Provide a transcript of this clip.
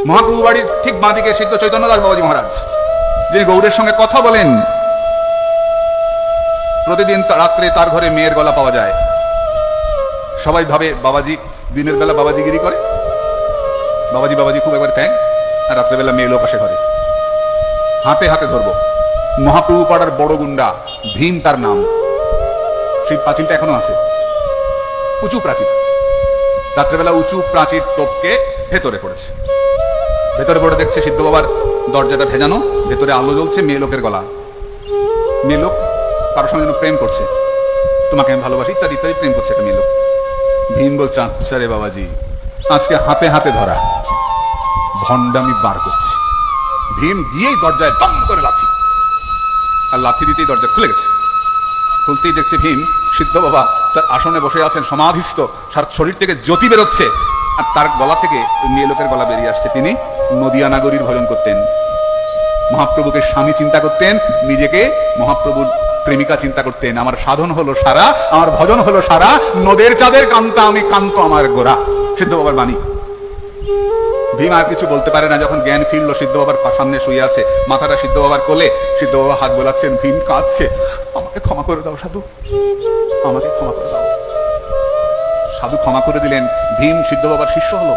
মহাপ্রভু বাড়ির ঠিক বাঁদিকে সিদ্ধ চৈতন্যদাস বাবাজি মহারাজ, যিনি গৌড়ের সঙ্গে কথা বলেন। প্রতিদিন রাত্রে তার ঘরে মেয়ের গলা পাওয়া যায়। সবাই ভাবে বাবাজি দিনের বেলা বাবাজিগিরি করে, বাবাজি বাবাজি খুব একবার ত্যাগ, আর রাত্রেবেলা মেয়ে লোক আসে ঘরে। হাতে হাতে ধরবো। মহাপ্রভু পাড়ার বড় গুন্ডা ভীম তার নাম। সেই প্রাচীরটা এখনো আছে, উঁচু প্রাচীর। রাত্রেবেলা উঁচু প্রাচীর টপকে ভেতরে পড়েছে। ভেতরে পড়ে দেখছে সিদ্ধ বাবার দরজাটা ভেজানো, ভেতরে আলো জ্বলছে, মেয়ে লোকের গলা। মেয়ে লোক কারোর সঙ্গে যেন প্রেম করছে, তোমাকে আমি ভালোবাসি ইত্যাদি ইত্যাদি প্রেম করছে একটা মেয়ে লোক। ভীম বলছে, আচ্ছা রে বাবাজি, আজকে হাতে হাতে ধরা, ভণ্ডামি বার করছি। ভীম গিয়েই দরজায় দম করে লাথি, আর লাথি দিতেই দরজা খুলে গেছে। খুলতেই দেখছে ভীম সিদ্ধ বাবা তার আসনে বসে আছেন সমাধিস্থ, সার শরীর থেকে জ্যোতি বেরোচ্ছে, আর তার গলা থেকে ওই মেয়ে লোকের গলা বেরিয়ে আসছে। তিনি নদিয়া নাগরীর ভজন করতেন, মহাপ্রভুকে স্বামী চিন্তা করতেন, নিজেকে মহাপ্রভুর প্রেমিকা চিন্তা করতেন। আমার সাধন হলো সারা, আমার ভজন হলো সারা, নদের চাঁদের কান্তা আমি কান্ত আমার গোরা, সিদ্ধ বাবার বাণী। ভীম আর কিছু বলতে পারে না। যখন জ্ঞান ফিরল, সিদ্ধ বাবার সামনে শুয়ে আছে, মাথাটা সিদ্ধ বাবার কোলে, সিদ্ধ বাবা হাত বোলাচ্ছেন, ভীম কাঁদছে, আমাকে ক্ষমা করে দাও সাধু, আমাকে ক্ষমা করে দাও। সাধু ক্ষমা করে দিলেন। ভীম সিদ্ধ বাবার শিষ্য হলো।